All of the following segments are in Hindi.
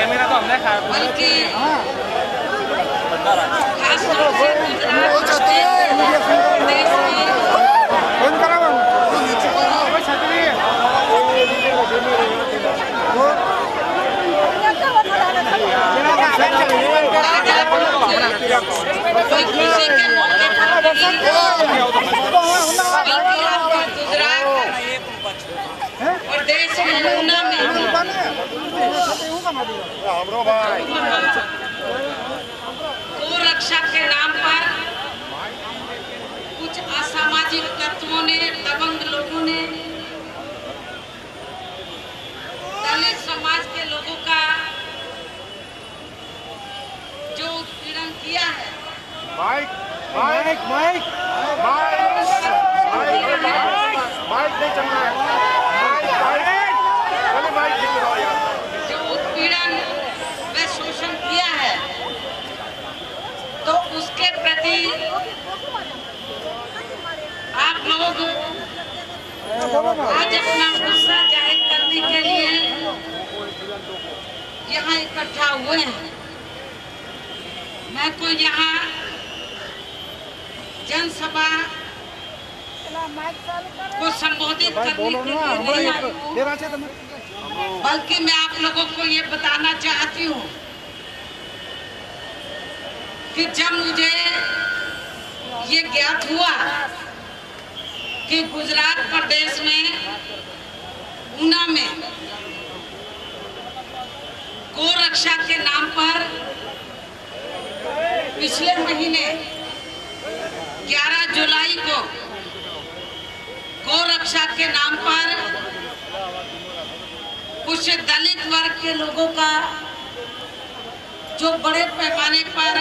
कैमरा तो हमने खाया बल्कि खास तौर से गुजरात देश में कोई खुशी के मौके पर बल्कि आपका गुजरात और देश में ऊना में गौ रक्षा के नाम पर कुछ असामाजिक तत्वों ने, दबंग लोगों ने दलित समाज के लोगों का जो उत्पीड़न किया है। Mike mike mike mike mike नहीं चलना है। माइक जो उत्पीड़न व शोषण किया है, तो उसके प्रति आप लोग आज अपना गुस्सा जाहिर करने के लिए यहाँ इकट्ठा हुए हैं। मैं कोई यहाँ जनसभा को संबोधित करने के लिए नहीं आई हूँ, बल्कि मैं आप लोगों को ये बताना चाहती हूँ कि जब मुझे ये ज्ञात हुआ कि गुजरात प्रदेश में ऊना में गौ रक्षा के नाम पर पिछले महीने 11 जुलाई को गौ रक्षा के नाम पर कुछ दलित वर्ग के लोगों का जो बड़े पैमाने पर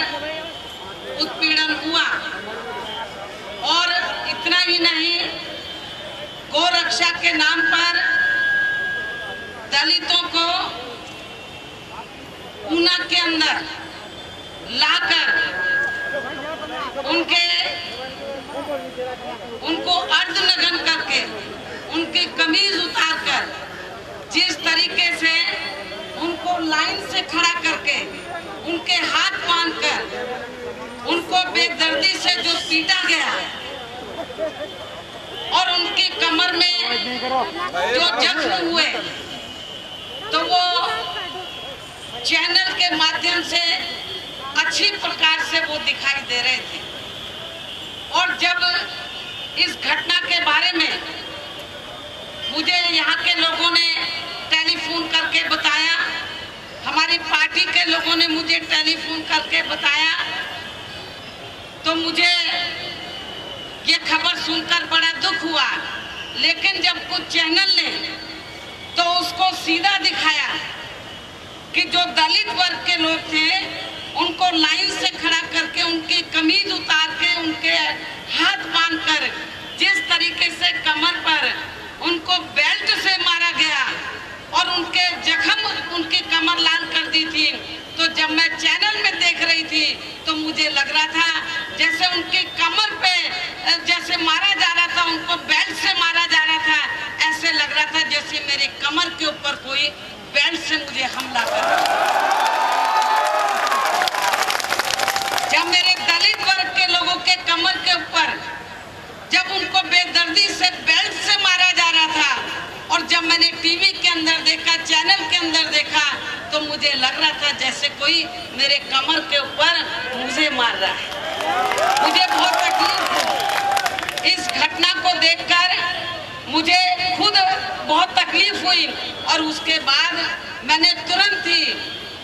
उत्पीड़न हुआ, और इतना ही नहीं, गौ रक्षा के नाम पर दलितों को ऊना के अंदर लाकर उनको अर्धनग्न करके, उनकी कमीज उतारकर, जिस तरीके से उनको लाइन से खड़ा करके, उनके हाथ बांधकर उनको बेदर्दी से जो पीटा गया और उनकी कमर में जो जख्म हुए, तो वो चैनल के माध्यम से अच्छी प्रकार से वो दिखाई दे रहे थे। और जब इस घटना के बारे में मुझे यहाँ के लोगों ने टेलीफोन करके बताया, हमारी पार्टी के लोगों ने मुझे टेलीफोन करके बताया, तो मुझे ये खबर सुनकर बड़ा दुख हुआ। लेकिन जब कुछ चैनल ने तो उसको सीधा दिखाया कि जो दलित वर्ग के लोग थे उनको लाइन से खड़ा करके, उनकी कमीज उतार के, उनके हाथ बांधकर, जिस तरीके से कमर पर उनको बेल्ट से मारा गया और उनके जख्म, उनकी कमर लाल कर दी थी, तो जब मैं चैनल में देख रही थी तो मुझे लग रहा था जैसे उनकी कमर पे जैसे मारा जा रहा था, उनको बेल्ट से मारा जा रहा था, ऐसे लग रहा था जैसे मेरी कमर के ऊपर कोई बेल्ट से मुझे हमला कर रहा था। जब मेरे दलित वर्ग के लोगों के कमर के ऊपर जब उनको बेदर्दी से बेल्ट से मारा जा रहा था, और जब मैंने टीवी के अंदर देखा, चैनल के अंदर देखा, तो मुझे लग रहा था जैसे कोई मेरे कमर के ऊपर मुझे मार रहा है। मुझे बहुत तकलीफ हुई इस घटना को देखकर, मुझे खुद बहुत तकलीफ हुई। और उसके बाद मैंने तुरंत ही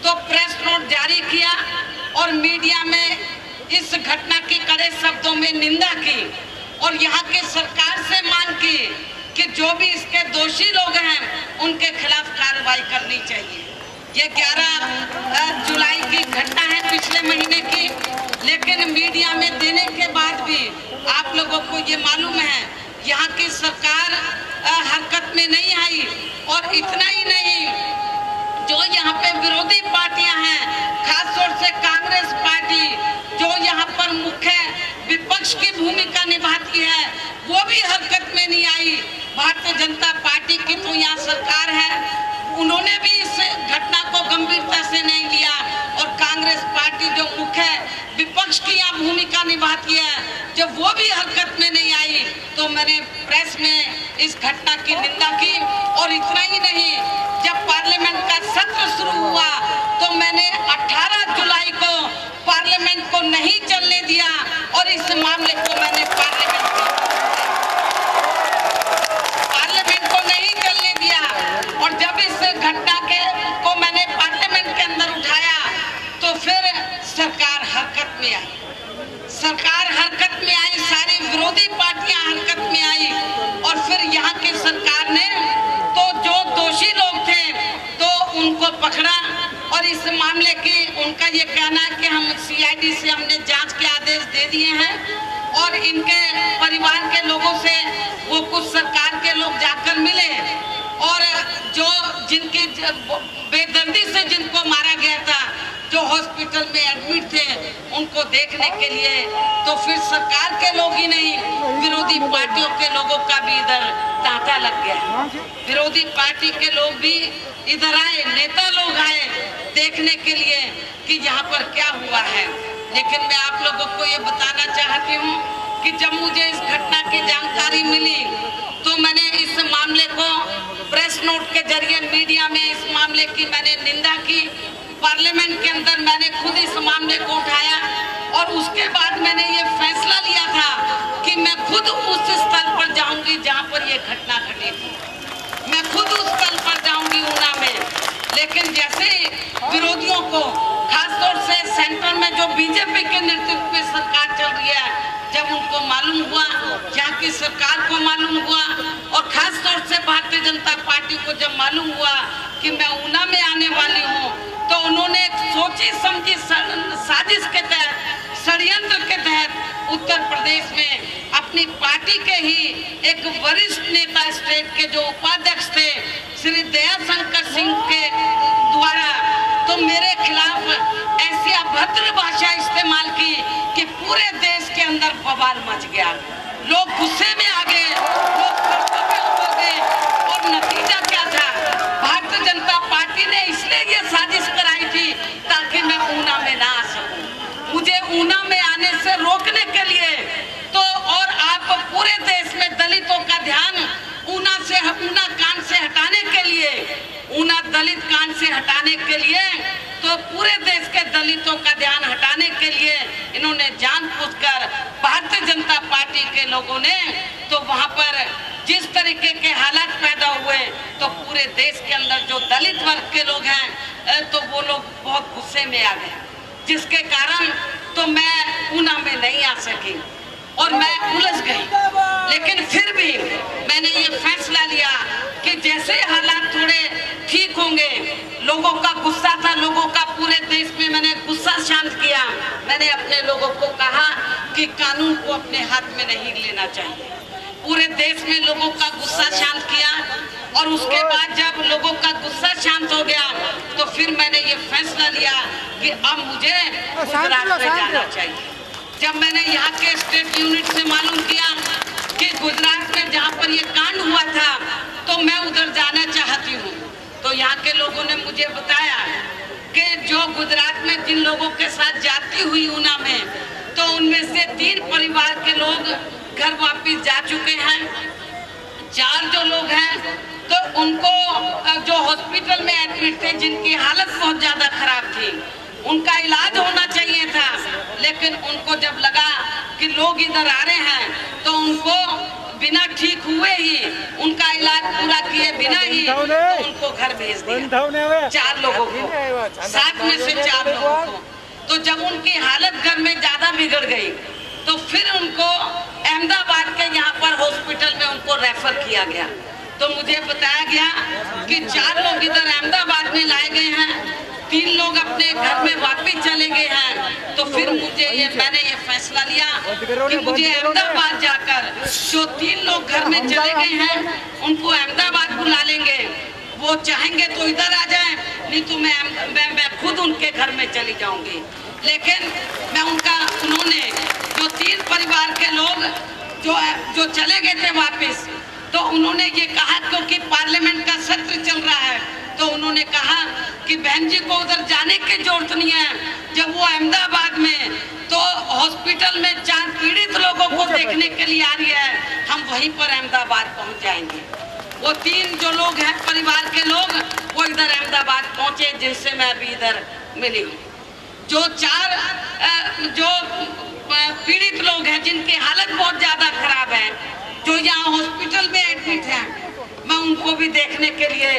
तो प्रेस नोट जारी किया और मीडिया में इस घटना की कड़े शब्दों में निंदा की, और यहाँ की सरकार से मांग की कि जो भी इसके दोषी लोग हैं उनके खिलाफ कार्रवाई करनी चाहिए। ये 11 जुलाई की घटना है पिछले महीने की, लेकिन मीडिया में देने के बाद भी आप लोगों को ये मालूम है यहाँ की सरकार हरकत में नहीं आई। और इतना ही नहीं, जो यहाँ पे विरोधी पार्टियां हैं, खासतौर से कांग्रेस पार्टी जो यहाँ पर मुख्य विपक्ष की भूमिका निभाती है, वो भी हरकत में नहीं आई। भारतीय जनता पार्टी की तो यहाँ सरकार है, उन्होंने भी इस घटना को गंभीरता से जब वो भी हरकत में नहीं आई तो मैंने प्रेस में इस घटना की निंदा की। और इतना ही नहीं, जब पार्लियामेंट का सत्र शुरू हुआ तो मैंने 18 जुलाई को पार्लियामेंट को नहीं चलने दिया और इस मामले को मैंने पार्लियामेंट को नहीं चलने दिया। और जब इस घटना को मैंने पार्लियामेंट के अंदर उठाया तो फिर सरकार हरकत में आई। सारी विरोधी पार्टियां हरकत में आई और फिर यहाँ की सरकार ने तो जो दोषी लोग थे तो उनको पकड़ा। और इस मामले की उनका ये कहना है कि हम CID से हमने जांच के आदेश दे दिए हैं और इनके परिवार के लोगों से वो कुछ सरकार के लोग जाकर मिले और जो जिनकी बेदर्दी से जिनको मारा गया था, जो हॉस्पिटल में एडमिट थे, उनको देखने के लिए तो फिर सरकार के लोग ही नहीं, विरोधी पार्टियों के लोगों का भी इधर तांता लग गया। विरोधी पार्टी के लोग भी इधर आए, नेता लोग आए देखने के लिए कि यहाँ पर क्या हुआ है। लेकिन मैं आप लोगों को ये बताना चाहती हूँ कि जब मुझे इस घटना की जानकारी मिली तो मैंने इस मामले को प्रेस नोट के जरिए मीडिया में इस मामले की मैंने निंदा की। पार्लियामेंट के अंदर मैंने खुद इस मामले को उठाया और उसके बाद मैंने ये फैसला लिया था कि मैं खुद उस स्थल पर जाऊंगी जहां पर ये घटना घटी थी। मैं खुद उस स्थल पर जाऊंगी ऊना में। लेकिन जैसे विरोधियों को, खासतौर से सेंटर में जो बीजेपी के नेतृत्व में सरकार चल रही है, जब उनको मालूम हुआ, यहाँ की सरकार को मालूम हुआ और खासतौर से भारतीय जनता पार्टी को जब मालूम हुआ कि मैं ऊना में आने वाली हूँ, तो उन्होंने एक सोची समझी साजिश के तहत, षड्यंत्र के तहत उत्तर प्रदेश में अपनी पार्टी के ही एक वरिष्ठ नेता, स्टेट के जो उपाध्यक्ष थे श्री दयाशंकर सिंह के द्वारा तो मेरे खिलाफ ऐसी अभद्र भाषा इस्तेमाल की कि पूरे देश के अंदर बवाल मच गया। लोग गुस्से में आ गए, लोग सड़कों पे उतर गए और नतीजा क्या था? भारतीय जनता पार्टी ने इसलिए ये साजिश कराई थी ताकि मैं ऊना में ना आ सकूं। मुझे ऊना में आने से रोकने के लिए तो, और आप पूरे देश में दलितों का ध्यान ऊना कांड से हटाने के लिए, ऊना दलित कांड से हटाने के लिए, तो पूरे देश के दलितों का ध्यान हटाने के लिए इन्होंने जानबूझकर, भारतीय जनता पार्टी के लोगों ने तो वहां पर जिस तरीके के हालात पैदा हुए तो पूरे देश के अंदर जो दलित वर्ग के लोग हैं तो वो लोग बहुत गुस्से में आ गए, जिसके कारण तो मैं ऊना में नहीं आ सकी और मैं उलझ गई। लेकिन फिर भी मैंने ये फैसला लिया कि जैसे हालात थोड़े ठीक होंगे, लोगों का गुस्सा था, लोगों का पूरे देश में, मैंने गुस्सा शांत किया। मैंने अपने लोगों को कहा कि कानून को अपने हाथ में नहीं लेना चाहिए। पूरे देश में लोगों का गुस्सा शांत किया और उसके बाद जब लोगों का गुस्सा शांत हो गया तो फिर मैंने ये फैसला लिया कि अब मुझे गुजरात में जाना चाहिए। जब मैंने यहाँ के स्टेट यूनिट से मालूम किया कि गुजरात में जहाँ पर ये कांड हुआ था तो मैं उधर जाना चाहती हूँ, तो यहाँ के लोगों ने मुझे बताया कि जो गुजरात में जिन लोगों के साथ जाती हुई ऊना में, तो उनमें से 3 परिवार के लोग घर वापिस जा चुके हैं। 4 जो लोग हैं तो उनको जो हॉस्पिटल में एडमिट थे, जिनकी हालत बहुत ज्यादा खराब थी, उनका इलाज होना चाहिए था, लेकिन उनको जब लगा कि लोग इधर आ रहे हैं तो उनको बिना ठीक हुए ही, उनका इलाज पूरा किए बिना ही तो उनको घर भेज दिया। 4 लोगों को, 7 में से 4 लोगों को। तो जब उनकी हालत घर में ज्यादा बिगड़ गई तो फिर उनको अहमदाबाद के यहाँ पर हॉस्पिटल में उनको रेफर किया गया। तो मुझे बताया गया कि 4 लोग इधर अहमदाबाद में लाए गए हैं, 3 लोग अपने घर में वापस चले गए हैं। तो फिर मैंने ये फैसला लिया कि मुझे अहमदाबाद जाकर जो 3 लोग घर में चले गए हैं उनको अहमदाबाद बुला लेंगे। वो चाहेंगे तो इधर आ जाएं, नहीं तो मैं खुद उनके घर में चली जाऊंगी। लेकिन उन्होंने जो 3 परिवार के लोग जो चले गए थे वापस, तो उन्होंने ये कहा, क्योंकि पार्लियामेंट का सत्र चल रहा है, तो उन्होंने कहा कि बहन जी को उधर जाने की जरूरत नहीं है। जब वो अहमदाबाद में तो हॉस्पिटल में 4 पीड़ित लोगों को देखने के लिए आ रही है, हम वहीं पर अहमदाबाद पहुंच जाएंगे। वो 3 जो लोग हैं परिवार के लोग, वो इधर अहमदाबाद पहुंचे, जिनसे मैं अभी इधर मिली हूँ। जो 4 जो पीड़ित लोग हैं, जिनकी हालत बहुत ज्यादा खराब है, जो यहाँ हॉस्पिटल में एडमिट हैं, मैं उनको भी देखने के लिए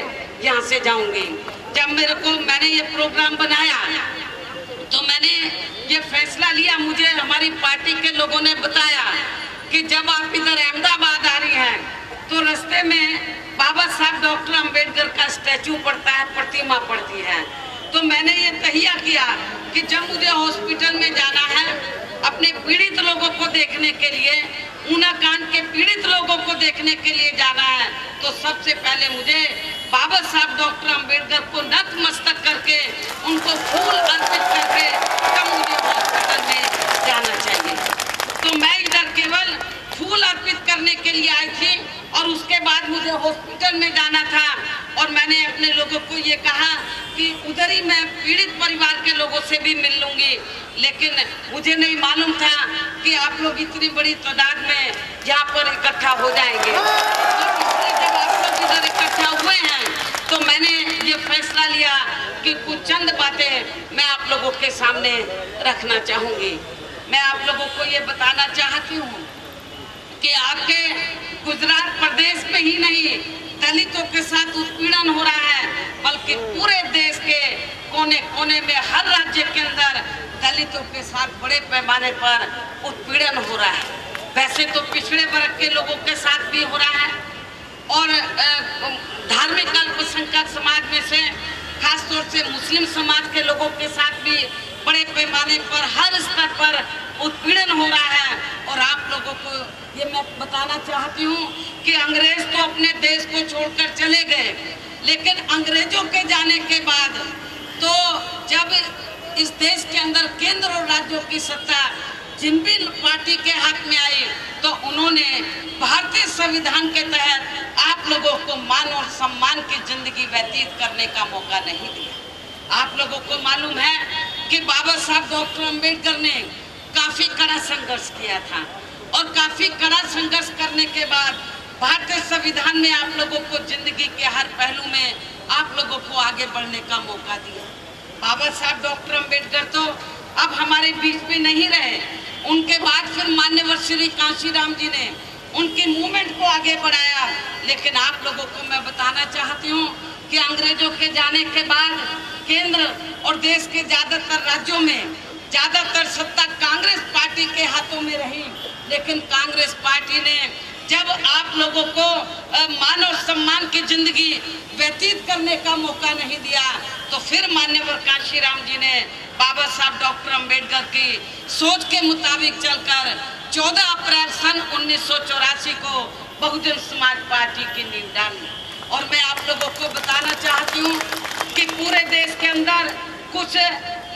यहाँ से जाऊंगी। जब मैंने ये प्रोग्राम बनाया तो मैंने ये फैसला लिया, मुझे हमारी पार्टी के लोगों ने बताया कि जब आप इधर अहमदाबाद आ रही हैं तो रास्ते में बाबा साहब डॉक्टर अंबेडकर का स्टैचू पड़ता है, प्रतिमा पड़ती है। तो मैंने ये तहिया किया कि जब मुझे हॉस्पिटल में जाना है, अपने पीड़ित लोगों को देखने के लिए, ऊना कांड के पीड़ित लोगों को देखने के लिए जाना है, तो सबसे पहले मुझे बाबा साहब डॉक्टर अंबेडकर को नतमस्तक करके, उनको फूल अर्पित करके तब मुझे हॉस्पिटल में जाना चाहिए। तो मैं इधर केवल फूल अर्पित करने के लिए आई थी और उसके बाद मुझे हॉस्पिटल में जाना था। और मैंने अपने लोगों को ये कहा कि उधर ही मैं पीड़ित परिवार के लोगों से भी मिल लूंगी, लेकिन मुझे नहीं मालूम था कि आप लोग इतनी बड़ी तादाद में यहाँ पर इकट्ठा हो जाएंगे। और इसलिए जब आप लोग इधर इकट्ठा हुए हैं तो मैंने ये फैसला लिया कि कुछ चंद बातें मैं आप लोगों के सामने रखना चाहूंगी। मैं आप लोगों को ये बताना चाहती हूँ कि आपके गुजरात प्रदेश में ही नहीं, दलितों के साथ उत्पीड़न हो रहा है, बल्कि पूरे देश के कोने कोने में, हर राज्य के अंदर दलितों के साथ बड़े पैमाने पर उत्पीड़न हो रहा है। वैसे तो पिछड़े वर्ग के लोगों के साथ भी हो रहा है और धार्मिक अल्पसंख्यक समाज में से खासतौर से मुस्लिम समाज के लोगों के साथ भी बड़े पैमाने पर हर स्तर पर उत्पीड़न हो रहा है। और आप लोगों को ये मैं बताना चाहती हूँ कि अंग्रेज तो अपने देश को छोड़कर चले गए, लेकिन अंग्रेजों के जाने के बाद तो जब इस देश के अंदर केंद्र और राज्यों की सत्ता जिन भी पार्टी के हाथ में आई, तो उन्होंने भारतीय संविधान के तहत आप लोगों को मान और सम्मान की जिंदगी व्यतीत करने का मौका नहीं दिया। आप लोगों को मालूम है कि बाबा साहब डॉक्टर अंबेडकर ने काफी कड़ा संघर्ष किया था और काफी कड़ा संघर्ष करने के बाद भारतीय संविधान ने आप लोगों को जिंदगी के हर पहलू में आप लोगों को आगे बढ़ने का मौका दिया। बाबा साहब डॉक्टर अंबेडकर तो अब हमारे बीच में नहीं रहे, उनके बाद फिर मान्यवर श्री कांशीराम जी ने उनकी मूवमेंट को आगे बढ़ाया। लेकिन आप लोगों को मैं बताना चाहती हूँ कि अंग्रेजों के जाने के बाद केंद्र और देश के ज्यादातर राज्यों में ज्यादातर सत्ता कांग्रेस पार्टी के हाथों में रही, लेकिन कांग्रेस पार्टी ने जब आप लोगों को मान और सम्मान की जिंदगी व्यतीत करने का मौका नहीं दिया, तो फिर मान्यवर कांशीराम जी ने बाबा साहब डॉक्टर अंबेडकर की सोच के मुताबिक चलकर 14 अप्रैल सन 1984 को बहुजन समाज पार्टी की नींव डाली। और मैं आप लोगों को बताना चाहती हूँ कि पूरे देश के अंदर कुछ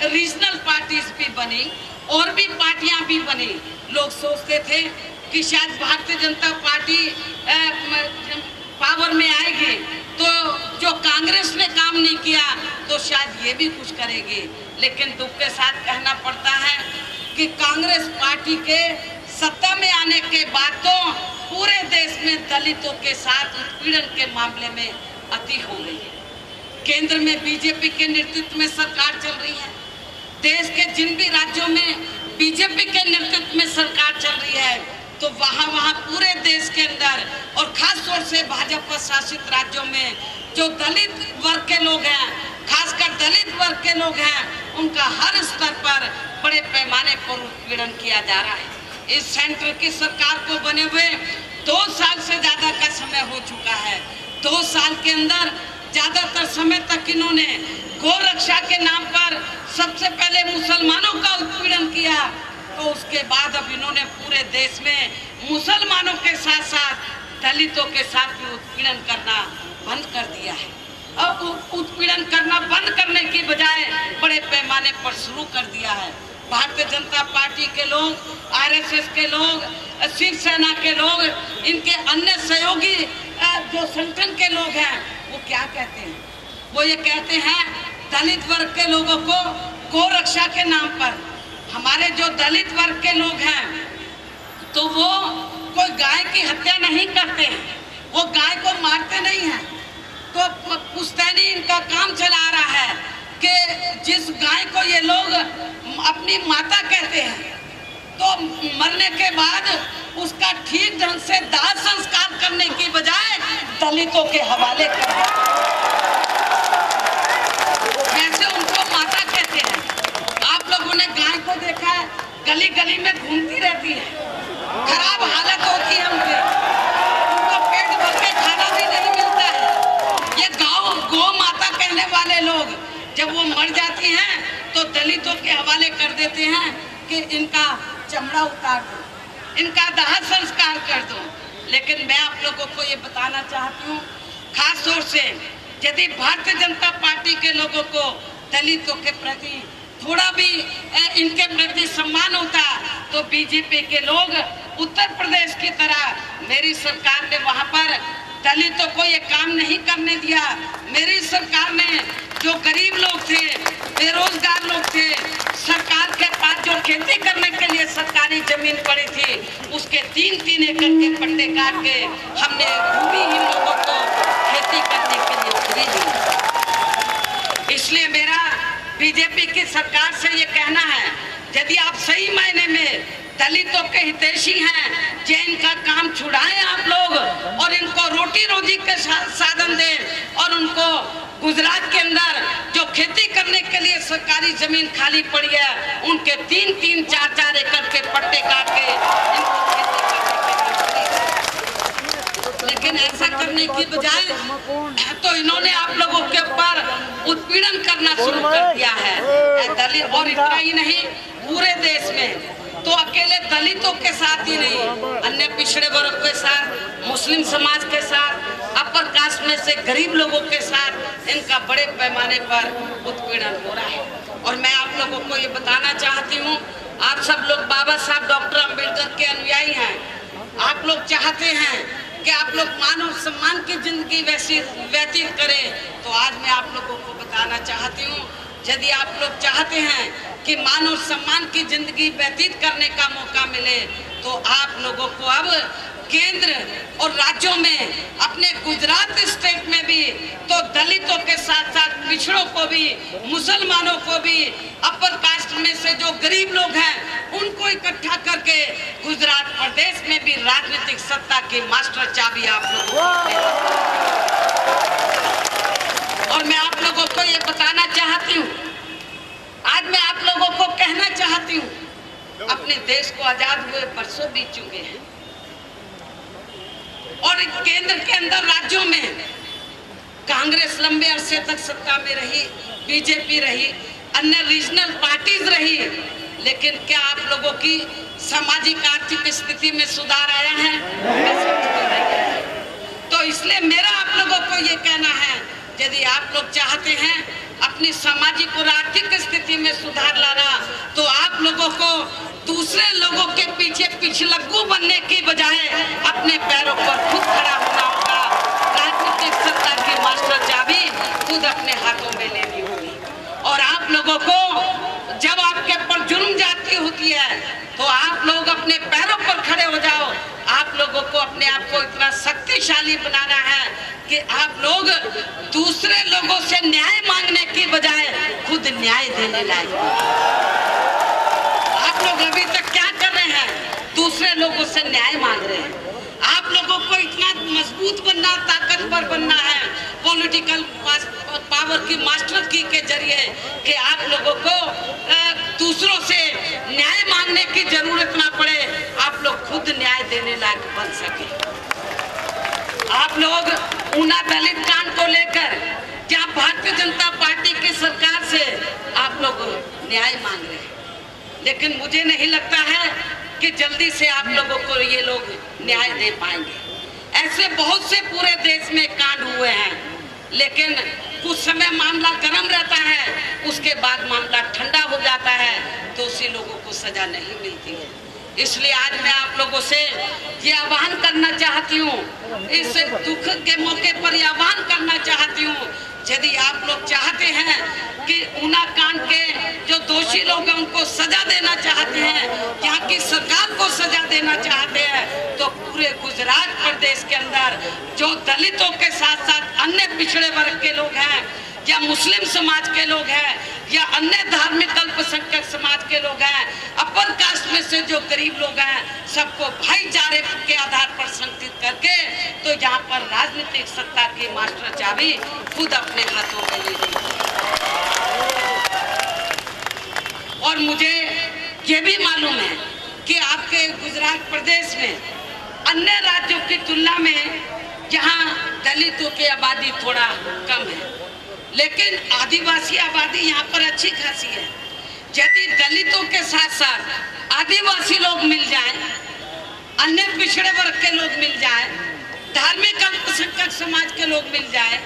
रीजनल पार्टीज भी बनी और भी पार्टियां भी बनी। लोग सोचते थे कि शायद भारतीय जनता पार्टी पावर में आएगी तो जो कांग्रेस ने काम नहीं किया तो शायद ये भी कुछ करेगी। लेकिन दुख के साथ कहना पड़ता है कि कांग्रेस पार्टी के सत्ता में आने के बाद तो पूरे देश में दलितों के साथ उत्पीड़न के मामले में अति हो गई है। केंद्र में बीजेपी के नेतृत्व में सरकार चल रही है, देश के जिन भी राज्यों में बीजेपी के नेतृत्व में सरकार चल रही है, तो वहाँ पूरे देश के अंदर और खास तौर से भाजपा शासित राज्यों में जो दलित वर्ग के लोग हैं, खासकर दलित वर्ग के लोग हैं, उनका हर स्तर पर बड़े पैमाने पर उत्पीड़न किया जा रहा है। इस सेंटर की सरकार को बने हुए 2 साल से ज्यादा का समय हो चुका है। 2 साल के अंदर ज्यादातर समय तक इन्होंने गौ रक्षा के नाम पर सबसे पहले मुसलमानों का उत्पीड़न किया, तो उसके बाद अब इन्होंने पूरे देश में मुसलमानों के साथ साथ दलितों के साथ भी उत्पीड़न करना बंद कर दिया है। अब उत्पीड़न करना बंद करने की बजाय बड़े पैमाने पर शुरू कर दिया है। भारतीय जनता पार्टी के लोग, आरएसएस के लोग, शिवसेना के लोग, इनके अन्य सहयोगी जो संगठन के लोग हैं, वो क्या कहते हैं? वो ये कहते हैं दलित वर्ग के लोगों को गौ रक्षा के नाम पर, हमारे जो दलित वर्ग के लोग हैं तो वो कोई गाय की हत्या नहीं करते हैं, वो गाय को मारते नहीं हैं। तो पुश्तैनी इनका काम चला रहा है कि जिस गाय को ये लोग अपनी माता कहते हैं, तो मरने के बाद उसका ठीक ढंग से दाह संस्कार करने की बजाय दलितों के हवाले कर वैसे उनको माता कहते हैं। आप लोगों ने गाय को देखा है, गली गली में घूमती रहती है, खराब हालत होती है उनको पेट भर के खाना भी नहीं मिलता है। ये गौ माता कहने वाले लोग जब वो मर जाती हैं तो दलितों के हवाले कर देते हैं कि इनका चमड़ा उतार दो, इनका दाह संस्कार कर दो। लेकिन मैं आप लोगों को ये बताना चाहती हूँ, खास तौर से यदि भारतीय जनता पार्टी के लोगों को दलितों के प्रति थोड़ा भी इनके प्रति सम्मान होता तो बीजेपी के लोग उत्तर प्रदेश की तरह मेरी सरकार ने वहां पर दलितों को ये काम नहीं करने दिया। मेरी सरकार ने जो गरीब लोग थे, बेरोजगार लोग थे, सरकार के पास जो खेती करने के लिए सरकारी जमीन पड़ी थी उसके 3-3 एकड़ के पट्टे काट के हमने भूमिहीन लोगों को खेती करने के लिए फ्री दी। इसलिए मेरा बीजेपी की सरकार से ये कहना है, यदि आप सही मायने में दलितों के हितैषी हैं, जैन का काम छुड़ाएं आप लोग और इनको रोटी रोजी के साधन दें और उनको गुजरात के अंदर जो खेती करने के लिए सरकारी जमीन खाली पड़ी है उनके 3-3, 4-4 एकड़ के पट्टे काट के इनको खेती करने के लिए। लेकिन ऐसा करने की बजाय तो इन्होंने आप लोगों के ऊपर उत्पीड़न करना शुरू कर दिया है दलित। और इतना ही नहीं, पूरे देश में तो अकेले दलितों के साथ ही नहीं, अन्य पिछड़े वर्ग के साथ, मुस्लिम समाज के साथ, अपर कास्ट में से गरीब लोगों के साथ इनका बड़े पैमाने पर उत्पीड़न हो रहा है। और मैं आप लोगों को ये बताना चाहती हूँ, आप सब लोग बाबा साहब डॉक्टर अंबेडकर के अनुयायी हैं। आप लोग चाहते हैं कि आप लोग मान और सम्मान की जिंदगी व्यतीत करें, तो आज मैं आप लोगों को बताना चाहती हूँ, यदि आप लोग चाहते हैं कि मान और सम्मान की जिंदगी व्यतीत करने का मौका मिले तो आप लोगों को अब केंद्र और राज्यों में, अपने गुजरात स्टेट में भी तो दलितों के साथ साथ पिछड़ों को भी, मुसलमानों को भी, अपर कास्ट में से जो गरीब लोग हैं उनको इकट्ठा करके गुजरात प्रदेश में भी राजनीतिक सत्ता की मास्टर चाबी आप लोगों को। और मैं आप लोगों को ये बताना चाहती हूँ, आज मैं आप लोगों को कहना चाहती हूँ, अपने देश को आजाद हुए बरसों बीत चुके हैं और केंद्र के अंदर राज्यों में कांग्रेस लंबे अरसे तक सत्ता में रही, बीजेपी रही, अन्य रीजनल पार्टीज रही, लेकिन क्या आप लोगों की सामाजिक आर्थिक स्थिति में सुधार आया है? तो इसलिए मेरा आप लोगों को ये कहना है, यदि आप लोग चाहते हैं अपनी सामाजिक और आर्थिक स्थिति में सुधार लाना, तो आप लोगों को दूसरे लोगों के पीछे पिछलग्गू बनने की बजाय अपने पैरों पर खुद खड़ा होना होगा। राजनीतिक सत्ता की मास्टर चाबी खुद अपने हाथों में लेनी होगी। और आप लोगों को जब आपके पर जुर्म जाती होती है तो आप लोग अपने पैरों पर खड़े हो जाओ। आप लोगों को अपने आप को इतना शक्तिशाली बनाना है कि आप लोग दूसरे लोगों से न्याय मांगने की बजाय खुद न्याय देने लायक। आप लोग अभी तक क्या कर रहे हैं? दूसरे लोगों से न्याय मांग रहे हैं। आप लोगों को इतना मजबूत बनना, ताकतवर बनना है पॉलिटिकल पावर की मास्टर की के जरिए कि आप लोगों को दूसरों से न्याय मांगने की जरूरत ना पड़े, आप लोग खुद न्याय देने लायक बन सके। आप लोग ऊना दलित कांड को लेकर क्या भारतीय जनता पार्टी की सरकार से आप लोग न्याय मांग रहे हैं, लेकिन मुझे नहीं लगता है कि जल्दी से आप लोगों को ये लोग न्याय दे पाएंगे। ऐसे बहुत से पूरे देश में कांड हुए हैं, लेकिन कुछ समय मामला गर्म रहता है, उसके बाद मामला ठंडा हो जाता है तो उसी लोगों को सजा नहीं मिलती है। इसलिए आज मैं आप लोगों से ये आह्वान करना चाहती हूँ, इस दुख के मौके पर ये आह्वान करना चाहती हूँ, यदि आप लोग चाहते हैं कि ऊना कांड के जो दोषी लोग हैं उनको सजा देना चाहते हैं, यहाँ की सरकार को सजा देना चाहते हैं, तो पूरे गुजरात प्रदेश के अंदर जो दलितों के साथ साथ अन्य पिछड़े वर्ग के लोग हैं या मुस्लिम समाज के लोग हैं या अन्य धार्मिक अल्पसंख्यक समाज के लोग हैं, अपर कास्ट में से जो गरीब लोग हैं, सबको भाईचारे के आधार पर संगठित करके तो यहाँ पर राजनीतिक सत्ता की मास्टर चाबी खुद अपने हाथों में ले ली। और मुझे ये भी मालूम है कि आपके गुजरात प्रदेश में अन्य राज्यों की तुलना में जहाँ दलितों की आबादी थोड़ा कम है, लेकिन आदिवासी आबादी यहाँ पर अच्छी खासी है। यदि दलितों के साथ साथ आदिवासी लोग मिल जाएं, अन्य पिछड़े वर्ग के लोग मिल जाएं, धार्मिक अल्पसंख्यक समाज के लोग मिल जाएं,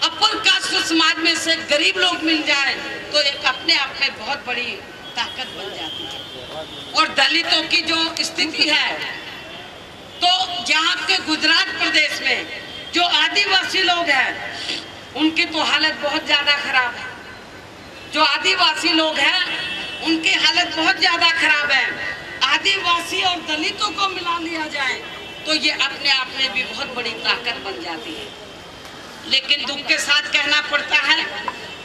अपर कास्ट समाज में से गरीब लोग मिल जाएं, तो एक अपने आप में बहुत बड़ी ताकत बन जाती है। और दलितों की जो स्थिति है, तो यहाँ के गुजरात प्रदेश में जो आदिवासी लोग हैं उनकी तो हालत बहुत ज्यादा खराब है। जो आदिवासी लोग हैं उनकी हालत बहुत ज्यादा खराब है। आदिवासी और दलितों को मिला लिया जाए तो ये अपने आप में भी बहुत बड़ी ताकत बन जाती है। लेकिन दुख के साथ कहना पड़ता है,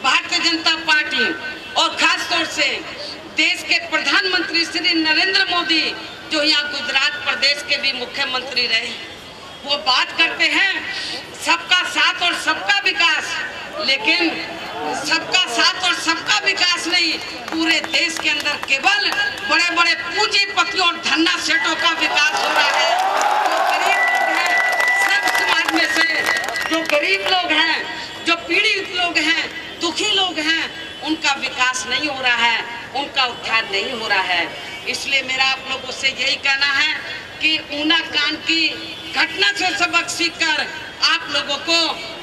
भारतीय जनता पार्टी और खास तौर से देश के प्रधानमंत्री श्री नरेंद्र मोदी, जो यहाँ गुजरात प्रदेश के भी मुख्यमंत्री रहे, वो बात करते हैं सबका साथ और सबका विकास, लेकिन सबका साथ और सबका विकास नहीं, पूरे देश के अंदर केवल बड़े बड़े पूंजीपतियों और धन्ना सेठों का विकास हो रहा है। जो गरीब लोग हैं, सब समाज में से जो गरीब लोग हैं, जो पीड़ित लोग हैं, दुखी लोग हैं, उनका विकास नहीं हो रहा है, उनका उत्थान नहीं हो रहा है। इसलिए मेरा आप लोगों से यही कहना है कि ऊना कांड की घटना से सबक सीखकर आप लोगों को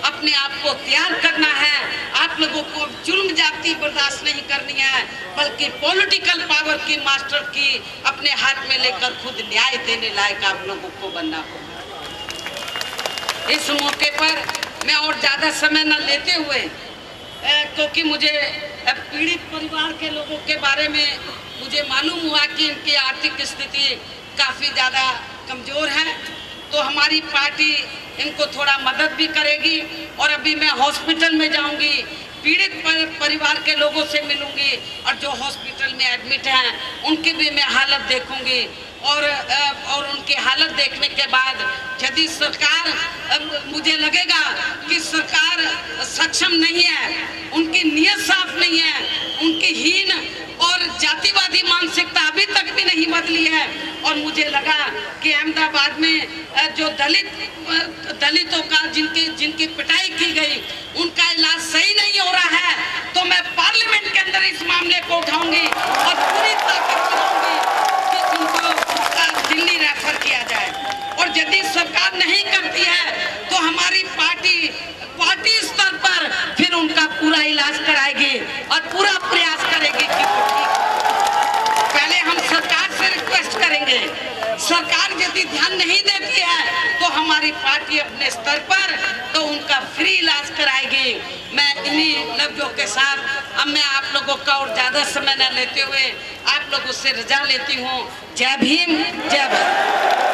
अपने आप को तैयार करना है। आप लोगों को जुल्म जाति बर्दाश्त नहीं करनी है, बल्कि पॉलिटिकल पावर की मास्टर की अपने हाथ में लेकर खुद न्याय देने लायक आप लोगों को बनना होगा। इस मौके पर मैं और ज्यादा समय न लेते हुए, क्योंकि मुझे पीड़ित परिवार के लोगों के बारे में मुझे मालूम हुआ कि इनकी आर्थिक स्थिति काफी ज्यादा कमजोर है, तो हमारी पार्टी इनको थोड़ा मदद भी करेगी। और अभी मैं हॉस्पिटल में जाऊंगी, पीड़ित परिवार के लोगों से मिलूंगी और जो हॉस्पिटल में एडमिट हैं उनकी भी मैं हालत देखूंगी। और उनकी हालत देखने के बाद यदि सरकार, मुझे लगेगा कि सरकार सक्षम नहीं है, उनकी नीयत साफ नहीं है, उनकी हीन और जातिवादी मानसिकता अभी तक भी नहीं बदली है। और मुझे लगा कि अहमदाबाद में जो दलितों का जिनकी पिटाई की गई, उनका इलाज सही नहीं हो रहा है, तो मैं पार्लियामेंट के अंदर इस मामले को उठाऊंगी और पूरी ताकत चलाऊंगी कि उनको दिल्ली रेफर किया जाए। और यदि सरकार नहीं करती है तो हमारी पार्टी स्तर पर फिर उनका पूरा इलाज कराएगी और पूरा प्रयास करेगी कि वो ठीक हो। पहले हम सरकार से रिक्वेस्ट करेंगे, सरकार यदि ध्यान नहीं देती है तो हमारी पार्टी अपने स्तर पर तो उनका फ्री इलाज कराएगी। मैं इन्हीं लफ्जों के साथ अब मैं आप लोगों का और ज्यादा समय न लेते हुए आप लोगों से रजा लेती हूँ। जय भीम, जय भारत।